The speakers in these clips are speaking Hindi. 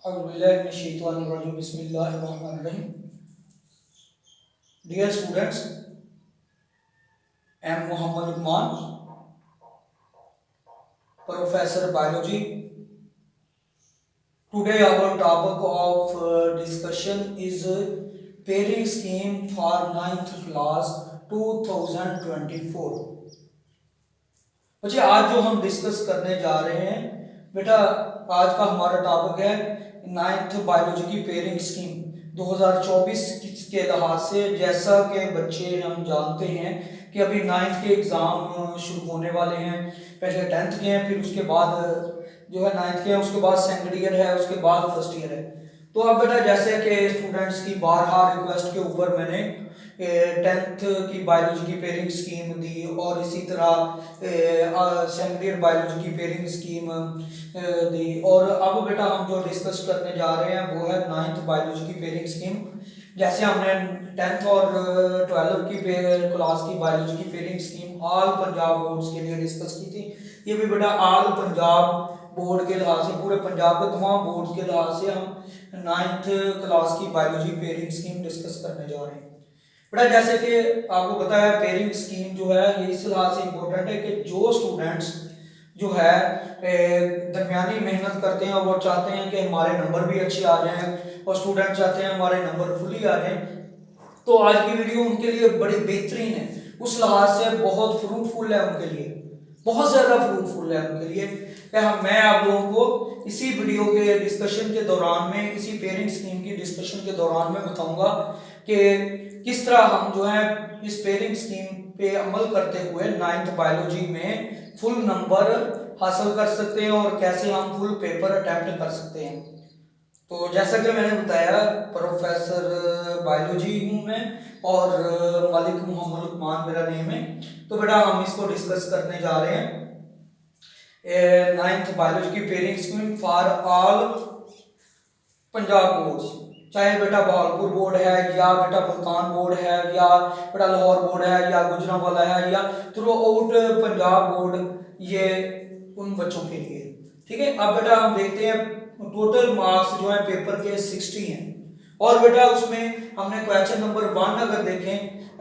बिस्मिल्लाहिर्रहमानिर्रहीम। Dear students, I am Muhammad Uthman, Professor Biology. Today our topic of discussion is pairing scheme for ninth class 2024। बच्चे आज जो हम डिस्कस करने जा रहे हैं बेटा, आज का हमारा टॉपिक है नाइन्थ बायोलॉजी की पेयरिंग स्कीम 2024 के लिहाज से। जैसा कि बच्चे हम जानते हैं कि अभी नाइन्थ के एग्ज़ाम शुरू होने वाले हैं। पहले टेंथ के हैं, फिर उसके बाद जो है नाइन्थ के हैं, उसके बाद सेकेंड ईयर है, उसके बाद फर्स्ट ईयर है। तो अब बेटा जैसे कि स्टूडेंट्स की बारहा रिक्वेस्ट के ऊपर मैंने टेंथ की बायोलॉजी की पेयरिंग स्कीम दी और इसी तरह सेकेंड ईयर बायोलॉजी की पेयरिंग स्कीम दी। और अब बेटा हम जो डिस्कस करने जा रहे हैं वो है नाइन्थ बायोलॉजी की पेयरिंग स्कीम। जैसे हमने टेंथ और 12 की क्लास की बायोलॉजी की pairing scheme all Punjab boards के लिए डिस्कस की थी, ये भी बेटा ऑल पंजाब बोर्ड के लिहाज से, पूरे पंजाब के तमाम बोर्ड के लिहाज से हम नाइन्थ क्लास की बायोलॉजी पेयरिंग स्कीम डिस्कस करने जा रहे हैं। बेटा जैसे कि आपको पता है पेयरिंग स्कीम जो है ये इस लिहाज से इम्पोर्टेंट है कि जो स्टूडेंट्स जो है दरमियानी मेहनत करते हैं और वो चाहते हैं कि हमारे नंबर भी अच्छे आ जाएं और स्टूडेंट चाहते हैं हमारे नंबर फुली आ जाएं, तो आज की वीडियो उनके लिए बड़ी बेहतरीन है। उस लिहाज से बहुत फ्रूटफुल है उनके लिए, बहुत ज़्यादा फ्रूटफुल है उनके लिए कि मैं आप लोगों को इसी वीडियो के डिस्कशन के दौरान में, इसी पेयरिंग स्कीम की डिस्कशन के दौरान में बताऊंगा कि किस तरह हम जो है इस पेयरिंग स्कीम पे अमल करते हुए नाइन्थ बायोलॉजी में फुल नंबर हासिल कर सकते हैं और कैसे हम फुल पेपर अटेम्प्ट कर सकते हैं। तो जैसा कि मैंने बताया प्रोफेसर बायोलॉजी हूँ मैं और मालिक मोहम्मद उस्मान मेरा नेम है। तो बेटा हम इसको डिस्कस करने जा रहे हैं नाइन्थ बायोलॉजी की pairing scheme for all Punjab boards, चाहे बेटा बहावलपुर बोर्ड है या बेटा मुल्तान बोर्ड है या बेटा लाहौर बोर्ड है या गुजरांवाला है या थ्रू आउट पंजाब बोर्ड, ये उन बच्चों के लिए ठीक है। अब बेटा हम देखते हैं टोटल मार्क्स जो है पेपर के 60 हैं और बेटा उसमें हमने क्वेश्चन नंबर 1 अगर देखें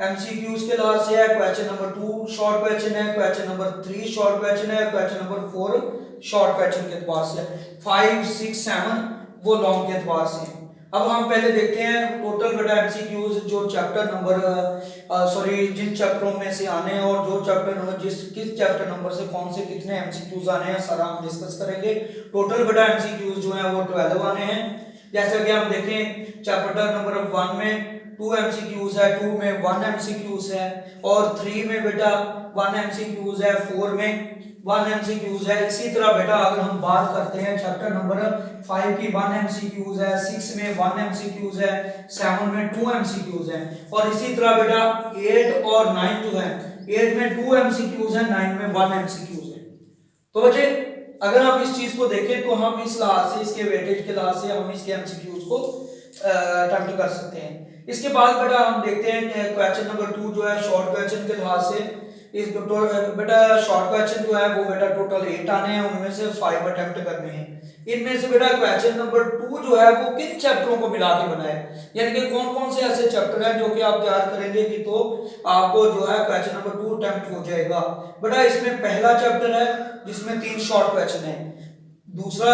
एमसीक्यूज के लिहाज से है, क्वेश्चन नंबर 2 शॉर्ट क्वेश्चन है, क्वेश्चन नंबर 3 शॉर्ट क्वेश्चन है, क्वेश्चन नंबर 4 शॉर्ट क्वेश्चन के एतबार से, 5 6 7 वो लॉन्ग के एतबार से। अब हम पहले देखते हैं टोटल बेटा एमसीक्यूज जो चैप्टर नंबर सॉरी जिन चैप्टरों में से आने हैं और जो चैप्टर नंबर किस चैप्टर नंबर से कौन से कितने एमसीक्यूज आने हैं सारा हम डिस्कस करेंगे। टोटल बेटा एमसीक्यूज जो है वो 12 आने हैं। जैसा कि हम देखें चैप्टर नंबर 1 में 2 एमसीक्यूज है, 2 में 1 एमसीक्यूज है और 3 में बेटा 1 एमसीक्यूज है, 4 में 1 एमसीक्यूज है। इसी तरह बेटा अगर हम बात करते हैं चैप्टर नंबर 5 की 1 एमसीक्यूज है, 6 में 1 एमसीक्यूज है, 7 में 2 एमसीक्यूज है और इसी तरह बेटा 8 और 9 जो है 8 में 2 एमसीक्यूज है, 9 में 1 एमसीक्यूज है। तो बच्चे अगर हम इस चीज को देखें तो हम इस लिहाज से, इसके वेटेज के लिहाज से हम इसके एमसीक्यूज को अटेम्प्ट कर सकते हैं। इसके बाद बेटा हम देखते हैं क्वेश्चन नंबर 2 जो है शॉर्ट क्वेश्चन के लिहाज से। इस बेटा शॉर्ट क्वेश्चन जो है वो बेटा टोटल 8 आने हैं, उनमें से 5 अटेम्प्ट करने हैं। इनमें से बेटा क्वेश्चन नंबर 2 जो है वो किन चैप्टरों को मिला के बना है, यानी कि कौन कौन से ऐसे चैप्टर हैं जो कि आप तैयार करेंगे कि तो आपको जो है क्वेश्चन नंबर 2 अटेम्प्ट हो जाएगा। बेटा इसमें पहला चैप्टर है जिसमें 3 शॉर्ट क्वेश्चन है, दूसरा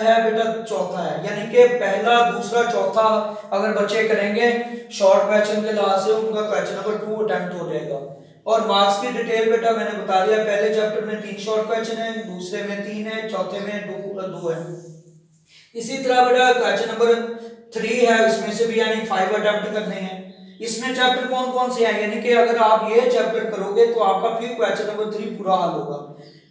है बेटा चौथा है, यानी कि पहला दूसरा चौथा अगर बच्चे करेंगे शॉर्ट क्वेश्चन के लिहाज से उनका क्वेश्चन नंबर 2 अटेम्प्ट हो जाएगा। और मार्क्स की डिटेल बेटा मैंने बता दिया, पहले चैप्टर में 3 शॉर्ट क्वेश्चन है, दूसरे में 3 है, चौथे में 2 है। इसी तरह बेटा क्वेश्चन नंबर 3 है, इसमें से भी यानी 5 अटेम्प्ट करने हैं। इसमें चैप्टर कौन कौन से हैं, यानी कि अगर आप ये चैप्टर करोगे तो आपका फिर क्वेश्चन नंबर 3 पूरा हल होगा।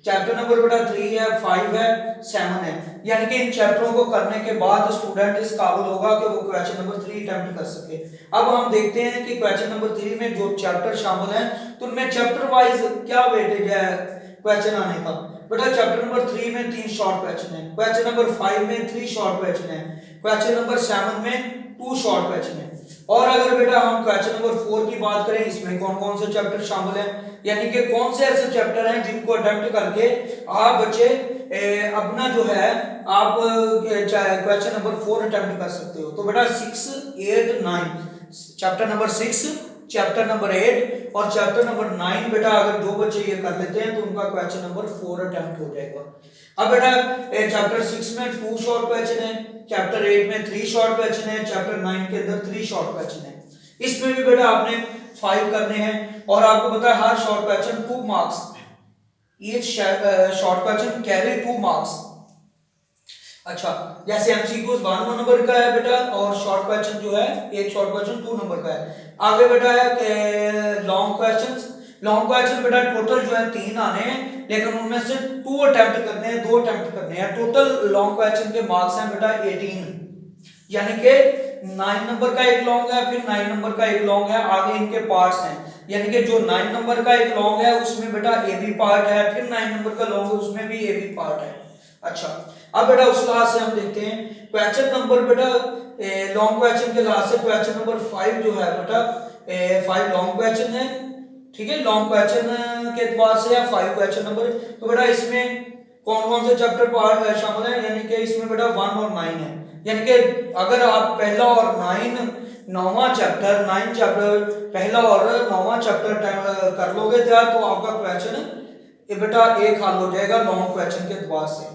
चैप्टर नंबर बेटा 3 है, 5 है, 7 है, यानी कि इन चैप्टरों को करने के बाद स्टूडेंट इस काबिल होगा कि वो क्वेश्चन नंबर 3 अटेम्प्ट कर सके। अब हम देखते हैं कि क्वेश्चन नंबर 3 में जो चैप्टर शामिल हैं तो उनमें चैप्टर वाइज क्या वेटेज है क्वेश्चन आने का। बेटा चैप्टर नंबर 3 में 3 शॉर्ट क्वेश्चन है, क्वेश्चन नंबर 5 में 3 शॉर्ट क्वेश्चन है, क्वेश्चन नंबर 7 में 2 शॉर्ट क्वेश्चन है। और अगर बेटा हम क्वेश्चन नंबर 4 की बात करें, इसमें कौन कौन से चैप्टर शामिल हैं, यानी कि कौन से ऐसे चैप्टर हैं जिनको अटेम्प्ट करके आप बच्चे अपना जो है आप क्वेश्चन नंबर 4 अटेम्प्ट कर सकते हो। तो बेटा 6, 8, 9 चैप्टर नंबर 6, चैप्टर नंबर 8 और चैप्टर नंबर 9 बेटा अगर जो बच्चे ये कर लेते हैं तो उनका क्वेश्चन नंबर 4 अटेम्प्ट हो जाएगा। अब बेटा चैप्टर 6 में 2 शॉर्ट क्वेश्चन है, चैप्टर 8 में 3 शॉर्ट क्वेश्चन है, चैप्टर 9 के अंदर 3 शॉर्ट क्वेश्चन है। इसमें भी बेटा आपने 5 करने हैं और आपको पता है हर short question 2 marks, each short question carry 2 marks. अच्छा, जैसे एमसीक्यूज 1 नंबर का है बेटा और शॉर्ट क्वेश्चन जो है एक शॉर्ट क्वेश्चन 2 नंबर का है। आगे बेटा है लॉन्ग क्वेश्चंस। लॉन्ग क्वेश्चन बेटा टोटल जो है 3 आने हैं, लेकिन उनमें से 2 अटेम्प्ट करने हैं, 2 अटेम्प्ट करने हैं। टोटल लॉन्ग क्वेश्चन के मार्क्स हैं बेटा 18, यानी कि 9 नंबर का एक लॉन्ग है, फिर 9 नंबर का एक लॉन्ग है, आगे इनके पार्ट्स हैं, यानी कि जो 9 नंबर का एक लॉन्ग है उसमें बेटा ए बी पार्ट है, फिर 9 नंबर का लॉन्ग है उसमें भी ए बी पार्ट है। अच्छा, अब बेटा उस लिहाज से हम देखते हैं क्वेश्चन नंबर बेटा लॉन्ग क्वेश्चन के लिहाज से क्वेश्चन नंबर 5 जो है बेटा 5 लॉन्ग क्वेश्चन है, ठीक है, लॉन्ग क्वेश्चन के एतबार से या 5 क्वेश्चन नंबर। तो बेटा इसमें कौन कौन से चैप्टर पार्ट शामिल है, यानी कि इसमें बेटा 1 और 9 है, यानी कि अगर आप पहला और 9वां चैप्टर 9 चैप्टर पहला और 9वां चैप्टर कर लोगे तैयार तो आपका क्वेश्चन बेटा एक हल हो जाएगा लॉन्ग क्वेश्चन के एतबार से।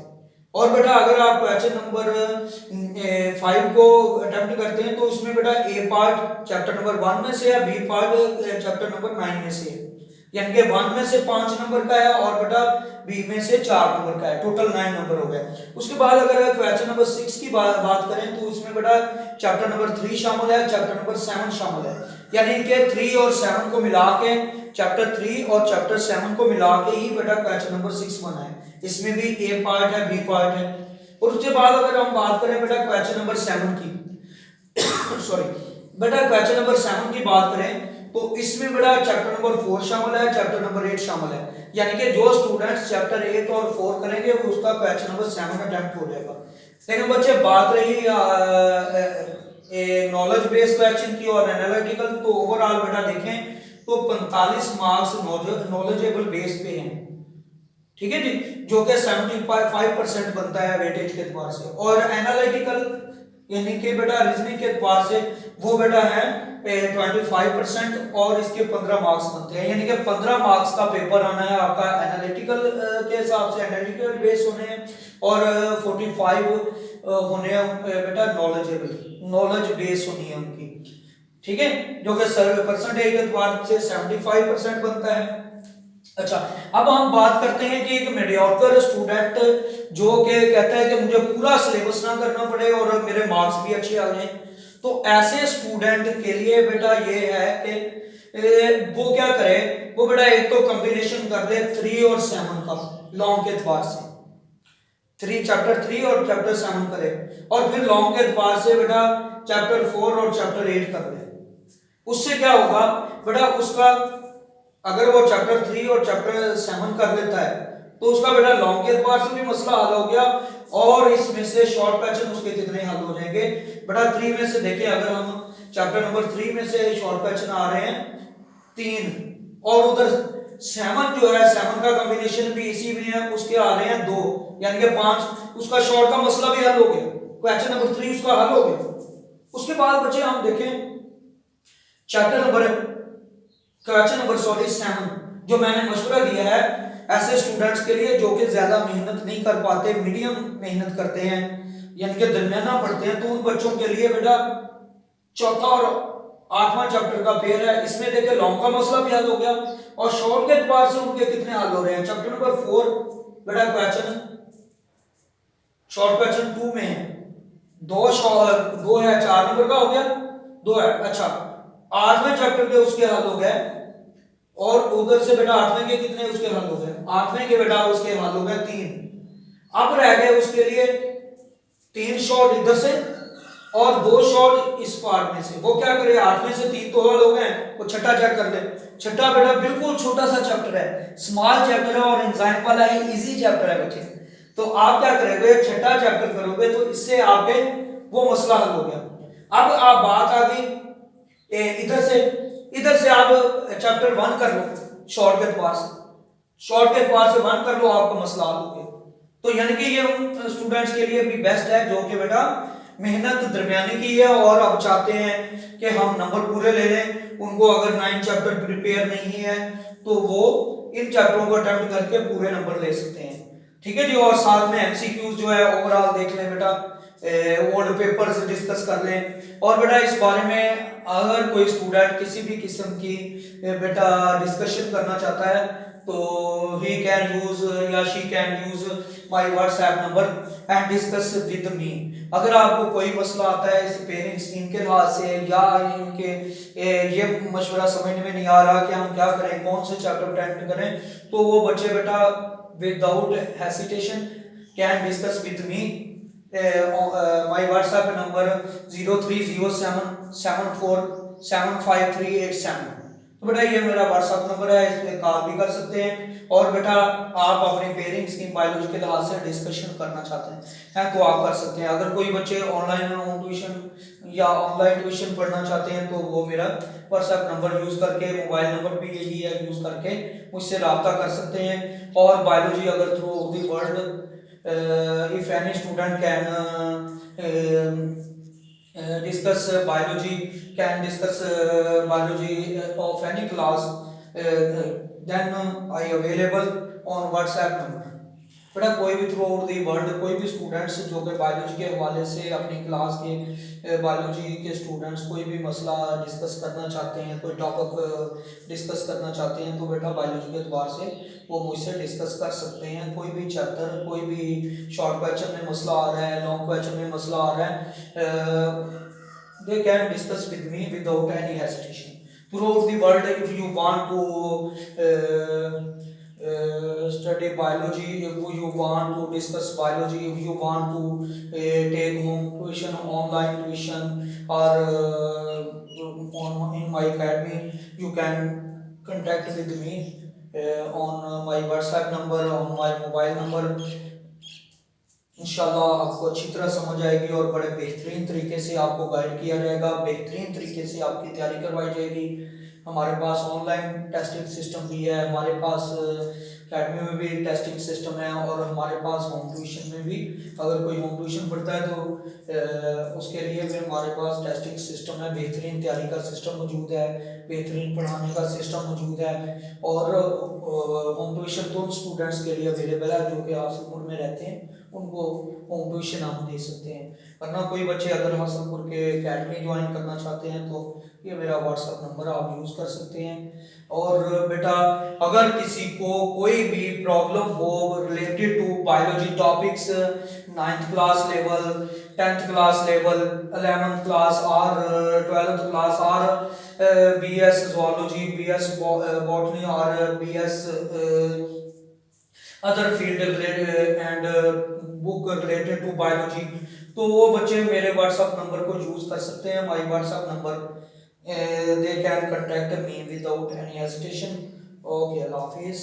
और बेटा अगर आप क्वेश्चन नंबर 5 को अटेम्प्ट करते हैं तो इसमें बेटा ए पार्ट चैप्टर नंबर 1 में से या बी पार्ट चैप्टर नंबर 9 में से, यानी कि 1 में से 5 नंबर का है और बेटा बी में से 4 नंबर का है, टोटल 9 नंबर हो गए। उसके बाद अगर क्वेश्चन नंबर 6 की बात करें तो इसमें बेटा चैप्टर नंबर 3 शामिल है, चैप्टर नंबर 7 शामिल है, यानी कि 3 और 7 को मिला के चैप्टर 3 और चैप्टर 7 को मिला के ही बेटा क्वेश्चन नंबर 6 बना है। इसमें भी ए पार्ट है, बी पार्ट है। और उसके बाद अगर हम बात करें बेटा क्वेश्चन नंबर 7 की सॉरी बेटा क्वेश्चन नंबर 7 की बात करें तो इसमें बेटा चैप्टर नंबर 4 शामिल है, चैप्टर नंबर 8 शामिल है, यानी कि जो स्टूडेंट्स चैप्टर 8 और 4 करेंगे उसका क्वेश्चन नंबर 7 अटेम्प्ट हो जाएगा। लेकिन बच्चे बात रही नॉलेज बेस्ड क्वेश्चन की और एनालिटिकल, तो ओवरऑल बेटा देखें तो 45 मार्क्स नॉलेजेबल बेस पे हैं, ठीक है जी, जो कि 75% बनता है वेटेज के एतबार से। और एनालिटिकल यानी कि बेटा रीजनिंग के एतबार से वो बेटा है 25% और इसके 15 मार्क्स बनते हैं, यानी कि 15 मार्क्स का पेपर आना है आपका एनालिटिकल के हिसाब से, एनालिटिकल बेस होने हैं, और 45 होने हैं बेटा नॉलेज बेस होनी है उनकी, ठीक है, जो कि परसेंटेज के एतबार से 75% बनता है। अच्छा, अब हम बात करते हैं कि एक मीडियोकर स्टूडेंट जो कि कहता है कि मुझे पूरा सिलेबस ना करना पड़े और मेरे मार्क्स भी अच्छे आ जाएं, तो ऐसे स्टूडेंट के लिए बेटा ये है कि वो क्या करे, वो बेटा एक तो कॉम्बिनेशन कर ले 3 और 7 का लॉन्ग के एतबार से, चैप्टर 3 और चैप्टर 7 करे, और फिर लॉन्ग के एतबार से बेटा चैप्टर 4 और चैप्टर 8 कर ले। उससे क्या होगा बेटा, उसका अगर वो चैप्टर 3 और चैप्टर 7 कर लेता है तो उसका बेटा लॉन्ग के एतबार से भी मसला हल हो गया, और इसमें से शॉर्ट क्वेश्चन उसके कितने हल हो जाएंगे बेटा 3 में से देखें, अगर हम चैप्टर नंबर 3 में से शॉर्ट क्वेश्चन आ रहे हैं 3 और उधर 7 जो है 7 का कॉम्बिनेशन भी इसी में है, उसके आ रहे हैं 2, यानी कि 5, उसका शॉर्ट का मसला भी हल हो गया, क्वेश्चन नंबर 3 उसका हल हो गया। उसके बाद बच्चे हम देखें क्वेश्चन नंबर 7 जो मैंने मशवरा दिया है ऐसे स्टूडेंट्स के लिए जो कि ज्यादा मेहनत नहीं कर पाते, मीडियम मेहनत करते हैं, यानी कि दरमियाना पढ़ते हैं, तो उन बच्चों के लिए बेटा 4था और 8वां चैप्टर का पेयर है। इसमें देखिए लॉन्ग का मसला भी हल हो गया, और शॉर्ट के एतबार से उनके कितने हल हो रहे हैं। चैप्टर नंबर 4 बेटा क्वेश्चन शॉर्ट क्वेश्चन 2 में है 2 है, 4 नंबर का हो गया, 2 है। अच्छा, 8वें चैप्टर के उसके हल हो गए, और उधर से बेटा 8वें के कितने उसके हल हो गए, 8वें के बेटा उसके हल हो गए 3। अब रह गए उसके लिए 3 शॉर्ट इधर से और 2 शॉर्ट इस पार्ट में से, वो क्या करे 8 में से 3 तो हल हो गए, वो छठा चेक कर ले। छठा बेटा बिल्कुल छोटा सा चैप्टर है, स्मॉल चैप्टर है और एंजाइम वाला है, इजी चैप्टर है बच्चे। तो आप क्या करोगे, छठा चैप्टर करोगे तो इससे आपके वो मसला हल हो गया। अब आप बात आ गई इधर से आप चैप्टर 1 कर लो शॉर्ट के एतबार से, शॉर्ट के एतबार से 1 कर लो, आपका मसला हल हो गया। तो यानी कि ये उन स्टूडेंट्स के लिए भी बेस्ट है जो कि बेटा मेहनत दरमियानी की है और अब चाहते हैं कि हम नंबर पूरे ले लें। उनको अगर 9 चैप्टर प्रिपेयर नहीं है तो वो इन चैप्टरों को अटेम्प्ट करके पूरे नंबर ले सकते हैं। ठीक है जी। और साथ में एमसीक्यूज जो है ओवरऑल देख लें बेटा, ओल्ड पेपर्स डिस्कस कर लें। और बेटा इस बारे में अगर कोई स्टूडेंट किसी भी किस्म की बेटा डिस्कशन करना चाहता है तो he can use या she can use my WhatsApp number and discuss with me। अगर आपको कोई मसला आता है इस पेयरिंग स्कीम के लिहाज से या इनके ये मशवरा समझ में नहीं आ रहा कि हम क्या करें, कौन से चैप्टर अटेम्प्ट करें, तो वो बच्चे बेटा without hesitation can discuss with me. My WhatsApp number 0307747538 तो बेटा ये मेरा व्हाट्सएप नंबर है, इस पे कॉल भी कर सकते हैं। और बेटा आप अपने पेयरिंग स्कीम बायोलॉजी के लिहाज से डिस्कशन करना चाहते हैं तो आप कर सकते हैं। अगर कोई बच्चे ऑनलाइन ट्यूशन या ऑनलाइन ट्यूशन पढ़ना चाहते हैं तो वो मेरा व्हाट्सएप नंबर यूज करके, मोबाइल नंबर भी यही है, यूज करके मुझसे रब्ता कर सकते हैं। और बायोलॉजी अगर through the world if any student can discuss biology, can discuss biology of any class, then I available on WhatsApp number। बेटा कोई भी थ्रू आउट दी वर्ल्ड कोई भी स्टूडेंट्स जो कि बायोलॉजी के हवाले से अपनी क्लास के बायोलॉजी के स्टूडेंट्स कोई भी मसला डिस्कस करना चाहते हैं, कोई टॉपिक डिस्कस करना चाहते हैं तो बेटा बायोलॉजी के एतबार से वो मुझसे डिस्कस कर सकते हैं। कोई भी चैप्टर, कोई भी शॉर्ट क्वेश्चन में मसला आ रहा है, लॉन्ग क्वेश्चन में मसला आ रहा है, they can discuss with me without any hesitation throughout the world. If you want to study biology, if you want to discuss biology, if you want to take home tuition, online tuition, or in my academy, you can contact with me on my WhatsApp number, on my mobile number। इंशाल्लाह आपको अच्छी तरह समझ आएगी और बड़े बेहतरीन तरीके से आपको गाइड किया जाएगा, बेहतरीन तरीके से आपकी तैयारी करवाई जाएगी। हमारे पास ऑनलाइन टेस्टिंग सिस्टम भी है, हमारे पास अकेडमी में भी टेस्टिंग सिस्टम है और हमारे पास होम ट्यूशन में भी, अगर कोई होम ट्यूशन पढ़ता है तो उसके लिए भी हमारे पास टेस्टिंग सिस्टम है, बेहतरीन तैयारी का सिस्टम मौजूद है, बेहतरीन पढ़ाने का सिस्टम मौजूद है। और होम ट्यूशन तो उन स्टूडेंट्स के लिए अवेलेबल है जो कि हासलपुर में रहते हैं, उनको होम ट्यूशन हम दे सकते हैं। वरना कोई बच्चे अगर हासलपुर के अकेडमी ज्वाइन करना चाहते हैं तो ये मेरा व्हाट्सएप नंबर आप यूज़ कर सकते हैं। और बेटा अगर किसी को कोई भी प्रॉब्लम हो related to biology topics 9th class level, 10th class level, 11th class और 12th क्लास और BS zoology, BS botany और BS other field and book related to biology, तो वो बच्चे मेरे व्हाट्सएप नंबर को यूज कर सकते हैं। My WhatsApp number they can contact me without any hesitation. Okay, अल्लाह हाफिज़।